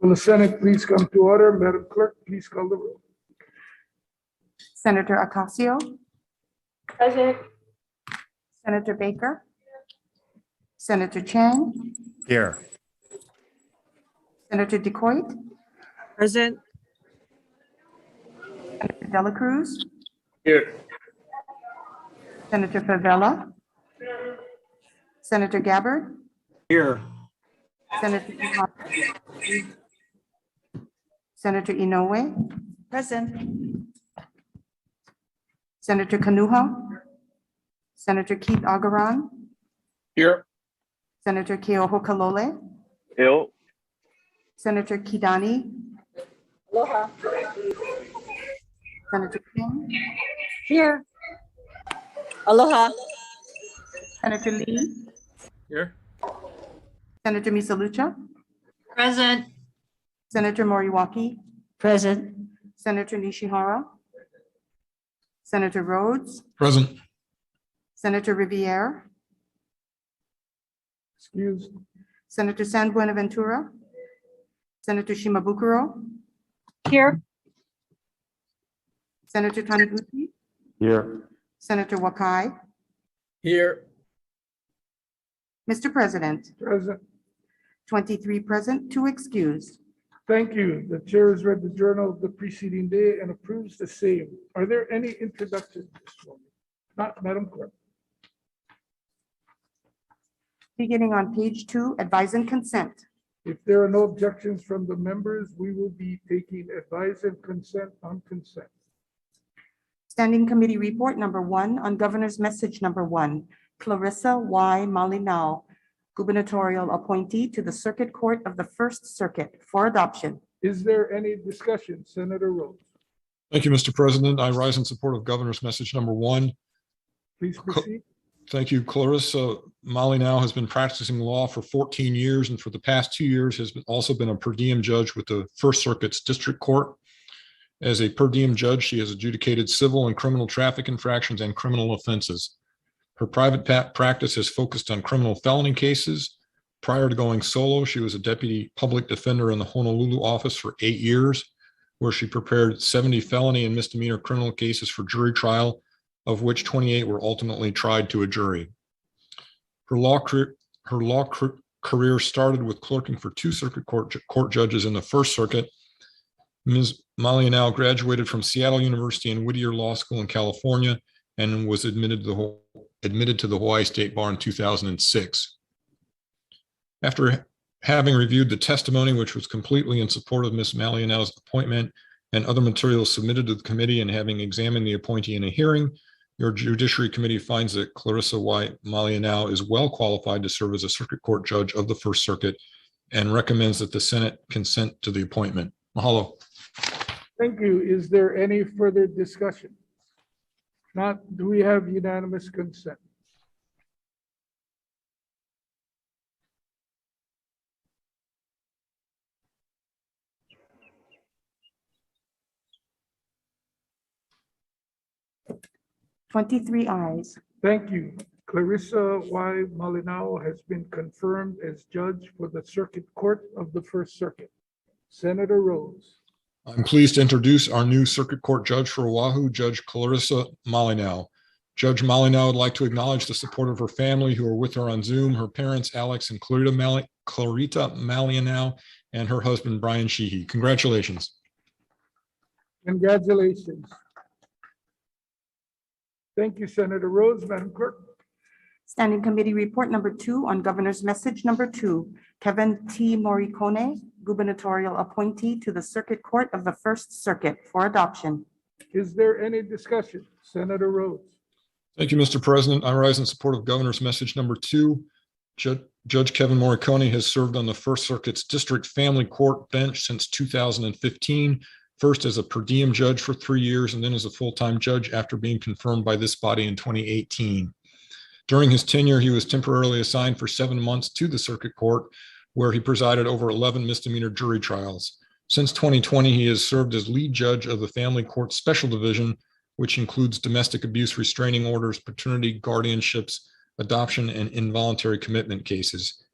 Will the Senate please come to order? Madam Clerk, please call the roll. Senator Ocasio, Present. Senator Baker, Senator Chang, Here. Senator Decoit, Present. Senator Dela Cruz, Here. Senator Favela, Senator Gabbard, Here. Senator Tejada, Senator Inoue, Present. Senator Kanuha, Senator Keith Agaran, Here. Senator Keoho Kalole, Here. Senator Kidani, Aloha. Senator King, Here. Aloha. Senator Lee, Here. Senator Misalucha, Present. Senator Moriwaki, Present. Senator Nishihara, Senator Rhodes, Present. Senator Riviere, Excused. Senator San Buenaventura, Senator Shimabukuro, Here. Senator Taniguchi, Here. Senator Wakai. Here. Mr. President, Present. 23 present, 2 excused. Thank you. The chair has read the journal of the preceding day and approves the same. Are there any introductions this morning? Not, Madam Clerk. Beginning on page 2, advise and consent. If there are no objections from the members, we will be taking advice and consent on consent. Standing Committee Report number 1 on Governor's Message number 1, Clarissa Y. Malinao, gubernatorial appointee to the Circuit Court of the First Circuit for adoption. Is there any discussion? Senator Rhodes, Thank you, Mr. President. I rise in support of Governor's Message number 1. please proceed. Thank you. Clarissa Malinao has been practicing law for 14 years and for the past 2 years has also been a per diem judge with the First Circuit's District Court. As a per diem judge, she has adjudicated civil and criminal traffic infractions and criminal offenses. Her private practice has focused on criminal felony cases. Prior to going solo, she was a deputy public defender in the Honolulu office for 8 years, where she prepared 70 felony and misdemeanor criminal cases for jury trial, of which 28 were ultimately tried to a jury. Her law career started with clerking for 2 circuit court judges in the First Circuit. Ms. Malinao graduated from Seattle University and Whittier Law School in California and was admitted to the Hawaii State Bar in 2006. After having reviewed the testimony, which was completely in support of Ms. Malinao's appointment and other materials submitted to the committee, and having examined the appointee in a hearing, your Judiciary Committee finds that Clarissa Y. Malinao is well qualified to serve as a circuit court judge of the First Circuit and recommends that the Senate consent to the appointment. Mahalo. Thank you. Is there any further discussion? Not, do we have unanimous consent? Twenty-three ayes. Thank you. Clarissa Y. Malinao has been confirmed as judge for the Circuit Court of the First Circuit. Senator Rhodes, I'm pleased to introduce our new Circuit Court Judge for Oahu, Judge Clarissa Malinao. Judge Malinao would like to acknowledge the support of her family who are with her on Zoom, her parents, Alex and Clarita Malinao, and her husband, Brian Sheehy. Congratulations. congratulations. Thank you, Senator Rhodes. Madam Clerk. Standing Committee Report number 2 on Governor's Message number 2, Kevin T. Morricone, gubernatorial appointee to the Circuit Court of the First Circuit for adoption. Is there any discussion? Senator Rhodes, Thank you, Mr. President. I rise in support of Governor's Message number 2. Judge Kevin Morricone has served on the First Circuit's District Family Court bench since 2015, first as a per diem judge for 3 years and then as a full-time judge after being confirmed by this body in 2018. During his tenure, he was temporarily assigned for 7 months to the Circuit Court, where he presided over 11 misdemeanor jury trials. Since 2020, he has served as lead judge of the Family Court Special Division, which includes domestic abuse restraining orders, paternity, guardianships, adoption, and involuntary commitment cases.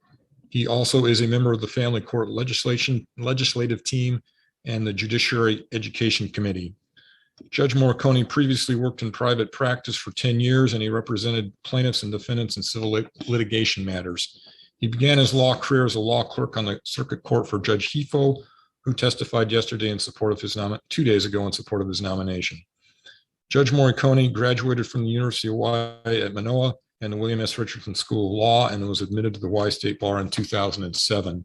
He also is a member of the Family Court Legislative Team and the Judiciary Education Committee. Judge Morricone previously worked in private practice for 10 years, and he represented plaintiffs and defendants in civil litigation matters. He began his law career as a law clerk on the circuit court for Judge Hifo, who testified yesterday in support of his 2 days ago in support of his nomination. Judge Morricone graduated from the University of Hawaii at Manoa and the William S. Richardson School of Law, and was admitted to the Hawaii State Bar in 2007.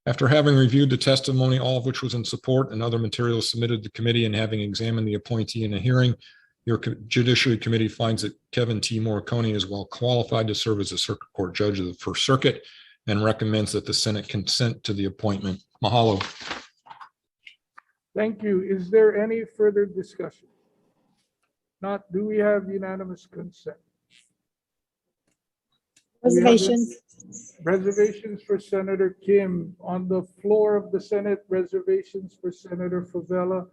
After having reviewed the testimony, all of which was in support, and other materials submitted to the committee, and having examined the appointee in a hearing, your Judiciary Committee finds that Kevin T. Morricone is well qualified to serve as a circuit court judge of the First Circuit, and recommends that the Senate consent to the appointment. Mahalo. Thank you. Is there any further discussion? Not, do we have unanimous consent? Do we have Reservations. Reservations for Senator Kim. On the floor of the Senate, reservations for Senator Favela.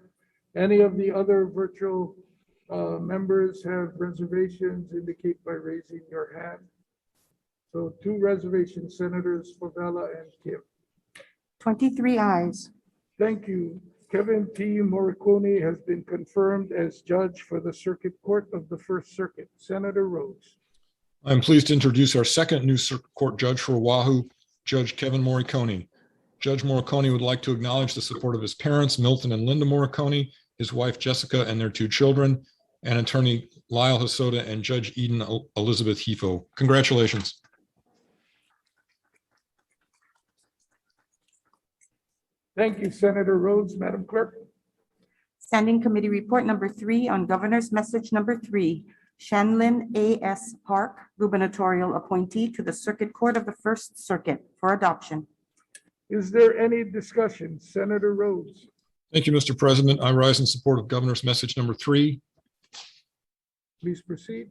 Any of the other virtual members have reservations? Indicate by raising your hand. So 2 reservations, Senators Favela and Kim. 23 ayes. Thank you. Kevin T. Morricone has been confirmed as judge for the Circuit Court of the First Circuit. Senator Rhodes. I'm pleased to introduce our second new circuit court judge for Oahu, Judge Kevin Morricone. Judge Morricone would like to acknowledge the support of his parents, Milton and Linda Morricone, his wife Jessica and their 2 children, and attorney Lyle Hosoda and Judge Eden Elizabeth Hifo. Congratulations. Thank you, Senator Rhodes. Madam Clerk. Standing Committee Report number 3 on Governor's Message number 3, Shanlin A.S. Park, gubernatorial appointee to the Circuit Court of the First Circuit, for adoption. Is there any discussion? Senator Rhodes. Thank you, Mr. President. I rise in support of Governor's Message number 3. Please proceed.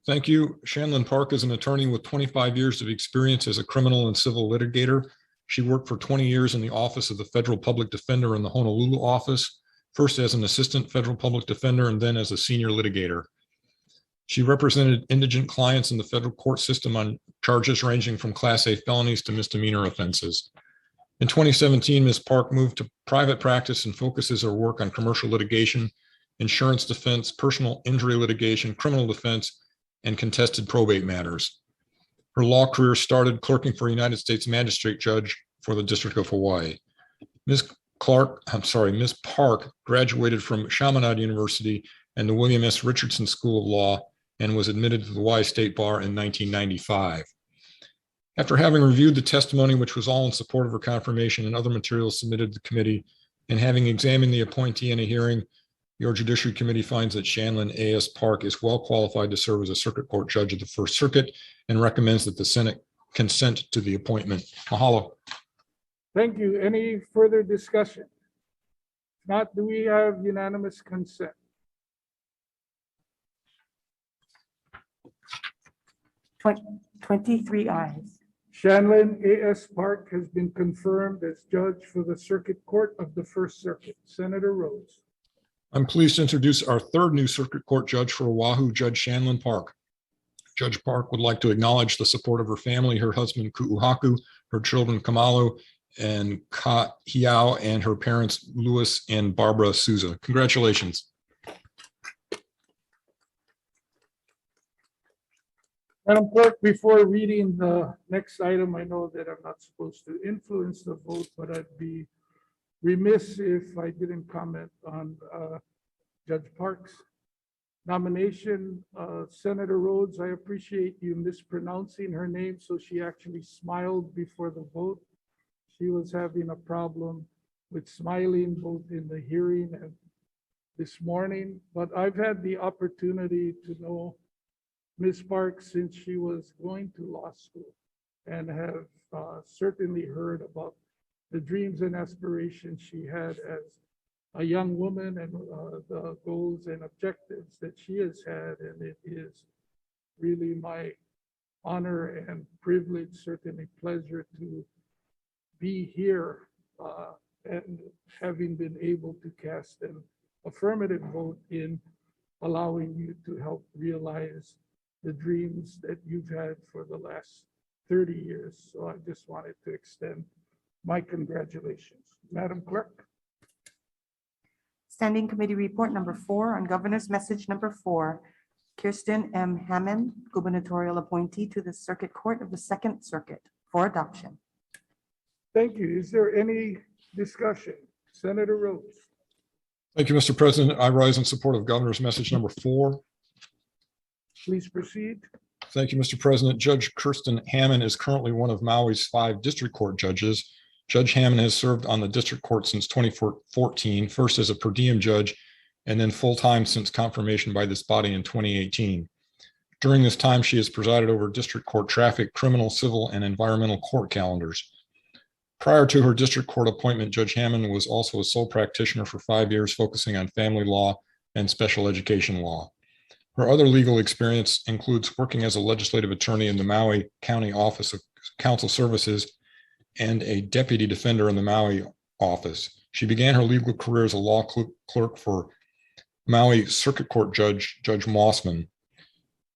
Thank you. Shanlin Park is an attorney with 25 years of experience as a criminal and civil litigator. She worked for 20 years in the Office of the Federal Public Defender in the Honolulu office, first as an assistant federal public defender and then as a senior litigator. She represented indigent clients in the federal court system on charges ranging from Class A felonies to misdemeanor offenses. In 2017, Ms. Park moved to private practice and focuses her work on commercial litigation, insurance defense, personal injury litigation, criminal defense, and contested probate matters. Her law career started clerking for a United States Magistrate Judge for the District of Hawaii. Ms. Park graduated from Chaminade University and the William S. Richardson School of Law, and was admitted to the Hawaii State Bar in 1995. After having reviewed the testimony, which was all in support of her confirmation, and other materials submitted to the committee, and having examined the appointee in a hearing, your Judiciary Committee finds that Shanlin A.S. Park is well qualified to serve as a circuit court judge of the First Circuit, and recommends that the Senate consent to the appointment. Mahalo. Thank you. Any further discussion? If not, do we have unanimous consent? Twen- 23 ayes. Shanlin A.S. Park has been confirmed as judge for the Circuit Court of the First Circuit. Senator Rhodes. I'm pleased to introduce our third new circuit court judge for Oahu, Judge Shanlin Park. Judge Park would like to acknowledge the support of her family, her husband Ku'uhaku, her children Kamalu and Ka Hiao, and her parents Louis and Barbara Souza. Congratulations. Madam Clerk, before reading the next item, I know that I'm not supposed to influence the vote, but I'd be remiss if I didn't comment on Judge Park's nomination. Senator Rhodes, I appreciate you mispronouncing her name, so she actually smiled before the vote. She was having a problem with smiling both in the hearing and this morning, but I've had the opportunity to know Ms. Park since she was going to law school, and have certainly heard about the dreams and aspirations she had as a young woman, and the goals and objectives that she has had. And it is really my honor and privilege, certainly pleasure, to be here and having been able to cast an affirmative vote in allowing you to help realize the dreams that you've had for the last 30 years. So I just wanted to extend my congratulations. Madam Clerk? Standing Committee Report number 4 on Governor's Message number 4. Kirsten M. Hammond, gubernatorial appointee to the Circuit Court of the Second Circuit for adoption. Thank you. Is there any discussion? Senator Rhodes? Thank you, Mr. President. I rise in support of Governor's Message number 4. Please proceed. Thank you, Mr. President. Judge Kirsten Hammond is currently one of Maui's 5 district court judges. Judge Hammond has served on the district court since 2014, first as a per diem judge, and then full-time since confirmation by this body in 2018. During this time, she has presided over district court traffic, criminal, civil, and environmental court calendars. Prior to her district court appointment, Judge Hammond was also a sole practitioner for 5 years, focusing on family law and special education law. Her other legal experience includes working as a legislative attorney in the Maui County Office of Counsel Services and a deputy defender in the Maui office. She began her legal career as a law clerk for Maui Circuit Court Judge Mossman.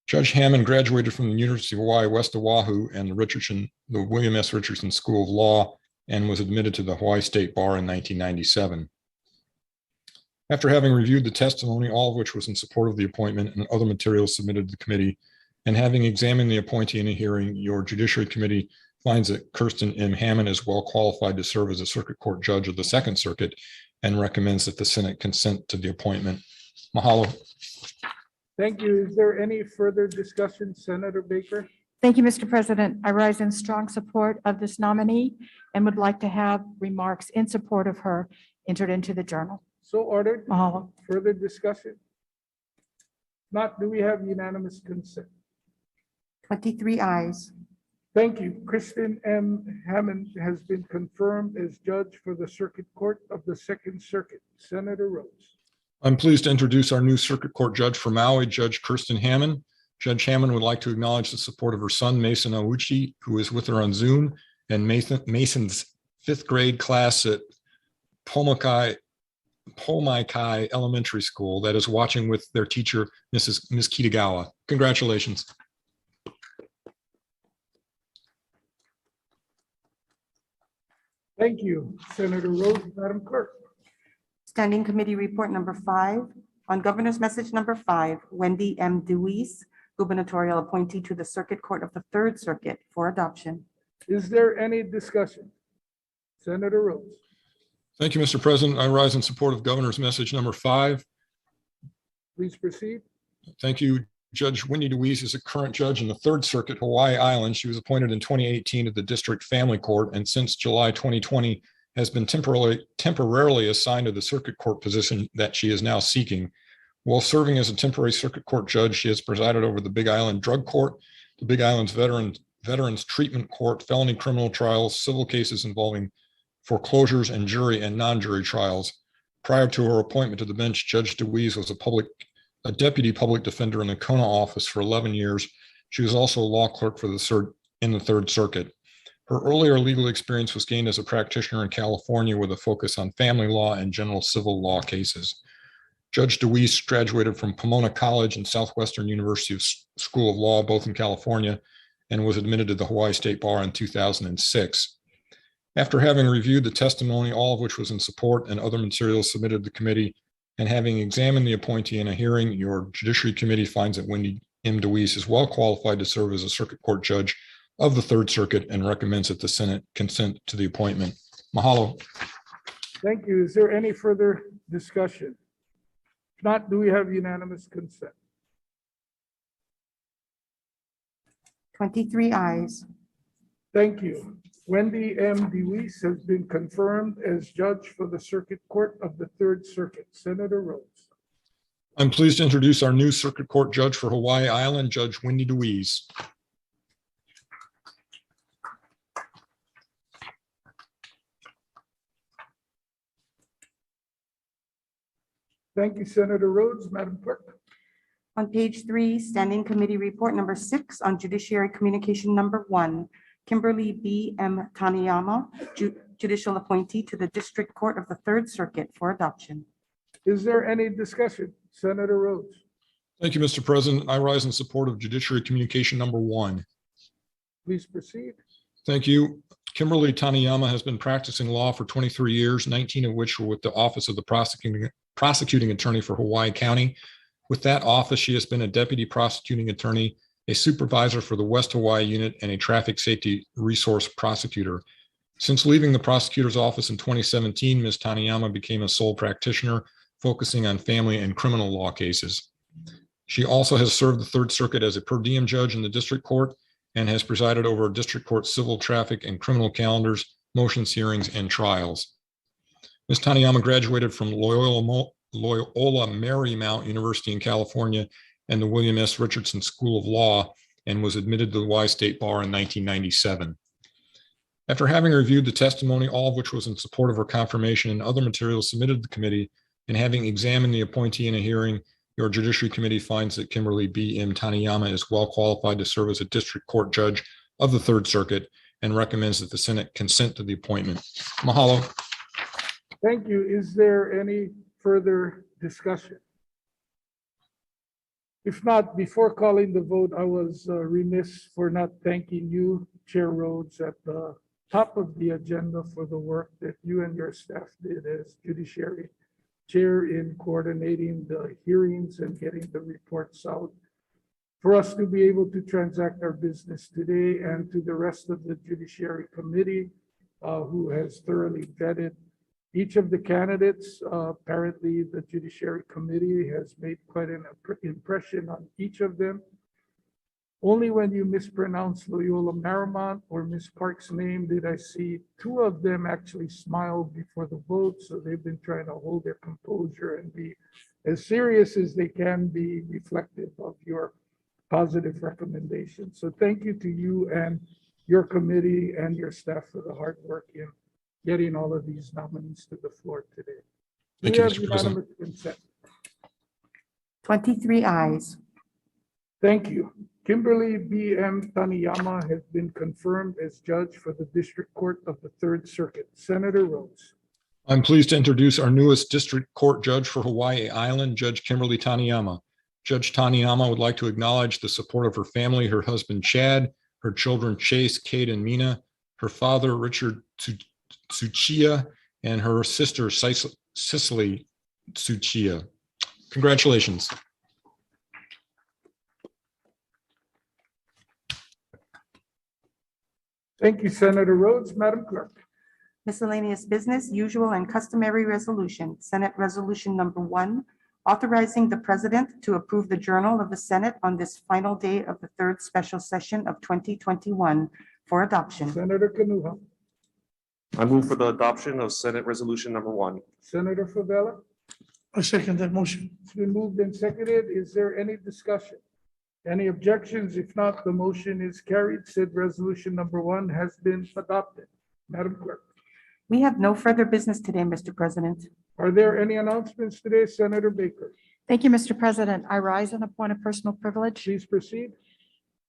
Judge Hammond graduated from the University of Hawaii, West Oahu, and the William S. Richardson School of Law, and was admitted to the Hawaii State Bar in 1997. After having reviewed the testimony, all of which was in support of the appointment, and other materials submitted to the committee, and having examined the appointee in a hearing, your Judiciary Committee finds that Kirsten M. Hammond is well qualified to serve as a Circuit Court Judge of the Second Circuit and recommends that the Senate consent to the appointment. Mahalo. Thank you. Is there any further discussion? Senator Baker? Thank you, Mr. President. I rise in strong support of this nominee and would like to have remarks in support of her entered into the journal. So ordered. Mahalo. Further discussion? Not, do we have unanimous consent? 23 ayes. Thank you. Kristen M. Hammond has been confirmed as judge for the Circuit Court of the Second Circuit. Senator Rhodes? I'm pleased to introduce our new Circuit Court Judge for Maui, Judge Kirsten Hammond. Judge Hammond would like to acknowledge the support of her son, Mason Ouchi, who is with her on Zoom, and Mason's 5th grade class at Pomaikai Elementary School that is watching with their teacher, Ms. Kitagawa. Congratulations. Thank you, Senator Rhodes. Madam Clerk? Standing Committee Report number 5 on Governor's Message number 5, Wendy M. Deweese, gubernatorial appointee to the Circuit Court of the Third Circuit for adoption. Is there any discussion? Senator Rhodes? Thank you, Mr. President. I rise in support of Governor's Message number 5. Please proceed. Thank you. Judge Wendy Deweese is a current judge in the Third Circuit, Hawaii Island. She was appointed in 2018 to the District Family Court, and since July 2020 has been temporarily assigned to the Circuit Court position that she is now seeking. While serving as a temporary Circuit Court judge, she has presided over the Big Island Drug Court, the Big Island's Veterans Treatment Court, felony criminal trials, civil cases involving foreclosures, and jury and non-jury trials. Prior to her appointment to the bench, Judge Deweese was a deputy public defender in the Kona office for 11 years. She was also a law clerk for in the Third Circuit. Her earlier legal experience was gained as a practitioner in California with a focus on family law and general civil law cases. Judge Deweese graduated from Pomona College and Southwestern University School of Law, both in California, and was admitted to the Hawaii State Bar in 2006. After having reviewed the testimony, all of which was in support, and other materials submitted to the committee, and having examined the appointee in a hearing, your Judiciary Committee finds that Wendy M. Deweese is well qualified to serve as a Circuit Court Judge of the Third Circuit and recommends that the Senate consent to the appointment. Mahalo. Thank you. Is there any further discussion? If not, do we have unanimous consent? 23 ayes. Thank you. Wendy M. Deweese has been confirmed as judge for the Circuit Court of the Third Circuit. Senator Rhodes? I'm pleased to introduce our new Circuit Court Judge for Hawaii Island, Judge Wendy Deweese. Thank you, Senator Rhodes. Madam Clerk? On page 3, Standing Committee Report number 6 on Judiciary Communication number 1, Kimberly B. M. Taniyama, judicial appointee to the District Court of the Third Circuit for adoption. Is there any discussion? Senator Rhodes? Thank you, Mr. President. I rise in support of Judiciary Communication number 1. Please proceed. Thank you. Kimberly Taniyama has been practicing law for 23 years, 19 of which were with the Office of the Prosecuting Attorney for Hawaii County. With that office, she has been a deputy prosecuting attorney, a supervisor for the West Hawaii unit, and a traffic safety resource prosecutor. Since leaving the prosecutor's office in 2017, Ms. Taniyama became a sole practitioner, focusing on family and criminal law cases. She also has served the Third Circuit as a per diem judge in the district court and has presided over district court civil, traffic, and criminal calendars, motions, hearings, and trials. Ms. Taniyama graduated from Loyola Marymount University in California and the William S. Richardson School of Law, and was admitted to the Hawaii State Bar in 1997. After having reviewed the testimony, all of which was in support of her confirmation, and other materials submitted to the committee, and having examined the appointee in a hearing, your Judiciary Committee finds that Kimberly B. M. Taniyama is well qualified to serve as a district court judge of the Third Circuit and recommends that the Senate consent to the appointment. Mahalo. Thank you. Is there any further discussion? If not, before calling the vote, I was remiss for not thanking you, Chair Rhodes, at the top of the agenda for the work that you and your staff did as Judiciary Chair in coordinating the hearings and getting the reports out for us to be able to transact our business today, and to the rest of the Judiciary Committee who has thoroughly vetted each of the candidates. Apparently, the Judiciary Committee has made quite an impression on each of them. Only when you mispronounce Loyola Marymount or Ms. Park's name did I see two of them actually smile before the vote. So they've been trying to hold their composure and be as serious as they can be, reflective of your positive recommendations. So thank you to you and your committee and your staff for the hard work in getting all of these nominees to the floor today. Thank We you, have Mr. President. unanimous consent. 23 ayes. Thank you. Kimberly B. M. Taniyama has been confirmed as judge for the District Court of the Third Circuit. Senator Rhodes. I'm pleased to introduce our newest district court judge for Hawaii Island, Judge Kimberly Taniyama. Judge Taniyama would like to acknowledge the support of her family, her husband Chad, her children Chase, Kate, and Mina, her father Richard Tsuchiya, and her sister Cicely Tsuchiya. Congratulations. Thank you, Senator Rhodes. Madam Clerk. Miscellaneous business, usual and customary resolution. Senate Resolution Number 1, authorizing the president to approve the Journal of the Senate on this final day of the third special session of 2021 for adoption. Senator Kanuha. I move for the adoption of Senate Resolution Number 1. Senator Favela. I second that motion. It's been moved and seconded. Is there any discussion? Any objections? If not, the motion is carried. Said resolution number 1 has been adopted. Madam Clerk. We have no further business today, Mr. President. Are there any announcements today? Senator Baker, Thank you, Mr. President. I rise on a point of personal privilege. please proceed.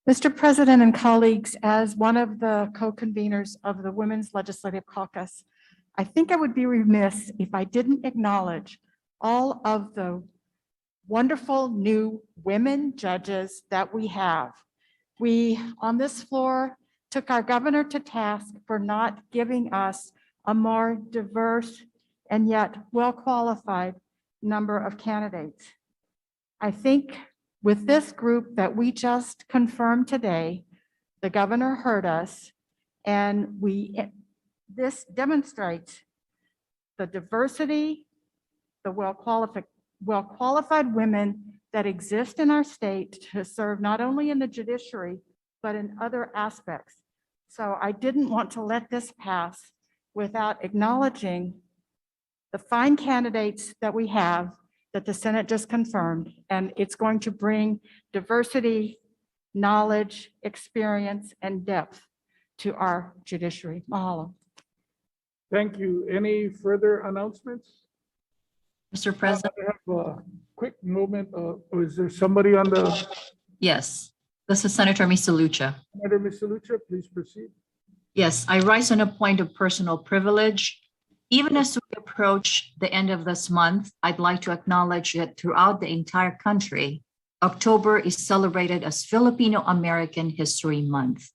Mr. President and colleagues, as one of the co-conveners of the Women's Legislative Caucus, I think I would be remiss if I didn't acknowledge all of the wonderful new women judges that we have. We, on this floor, took our governor to task for not giving us a more diverse and yet well-qualified number of candidates. I think with this group that we just confirmed today, the governor heard us, and this demonstrates the diversity, the well-qualified women that exist in our state to serve not only in the judiciary, but in other aspects. So I didn't want to let this pass without acknowledging the fine candidates that we have that the Senate just confirmed, and it's going to bring diversity, knowledge, experience, and depth to our judiciary. Mahalo. Thank you. Any further announcements? Mr. President, I have a quick moment. Or is there somebody on the, yes, this is Senator Miscellaneous. Senator Miscellaneous, please proceed. Yes, I rise on a point of personal privilege. Even as we approach the end of this month, I'd like to acknowledge that throughout the entire country, October is celebrated as Filipino American History Month.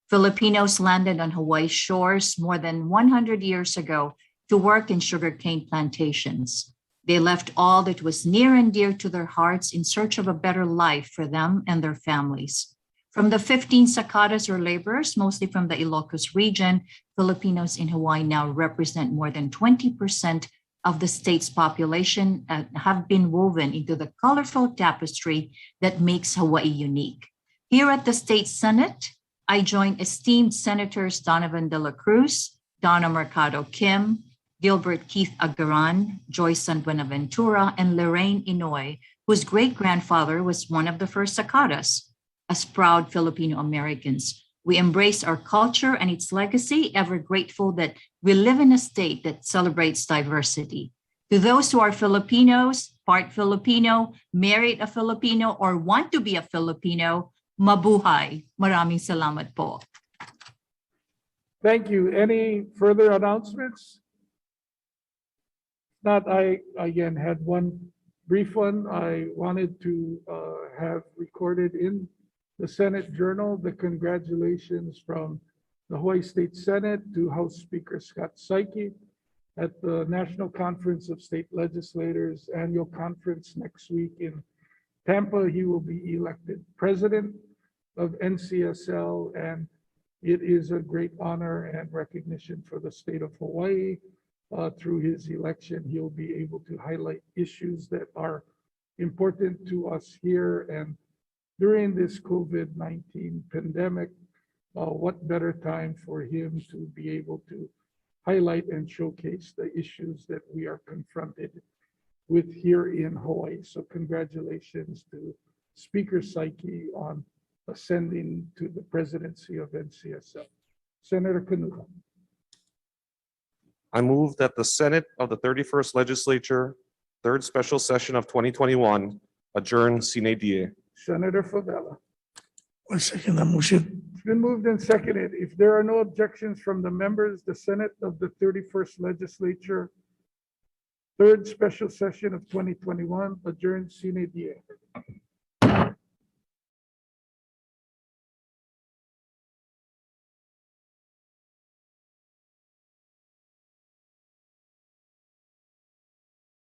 Filipinos landed on Hawaii's shores more than 100 years ago to work in sugarcane plantations. They left all that was near and dear to their hearts in search of a better life for them and their families. From the 15 sakatas or laborers, mostly from the Ilocos region, Filipinos in Hawaii now represent more than 20% of the state's population and have been woven into the colorful tapestry that makes Hawaii unique. Here at the State Senate, I join esteemed Senators Donovan De La Cruz, Donna Mercado Kim, Gilbert Keith Agaran, Joyce San Buenaventura, and Lorraine Inoy, whose great-grandfather was one of the first sakatas. As proud Filipino Americans, we embrace our culture and its legacy, ever grateful that we live in a state that celebrates diversity. To those who are Filipinos, part Filipino, married a Filipino, or want to be a Filipino, mabuhay. Maraming salamat po. Thank you. Any further announcements? Not, I again had one brief one. I wanted to have recorded in the Senate Journal the congratulations from the Hawaii State Senate to House Speaker Scott Saiki at the National Conference of State Legislators annual conference next week in Tampa. He will be elected president of NCSL, and it is a great honor and recognition for the state of Hawaii. Through his election, he'll be able to highlight issues that are important to us here. And during this COVID-19 pandemic, what better time for him to be able to highlight and showcase the issues that we are confronted with here in Hawaii. So congratulations to Speaker Saiki on ascending to the presidency of NCSL. Senator Kanuta. I move that the Senate of the 31st Legislature, third special session of 2021, adjourn sine die. Senator Favela. I second that motion. It's been moved and seconded. If there are no objections from the members, the Senate of the 31st Legislature, third special session of 2021, adjourned sine die.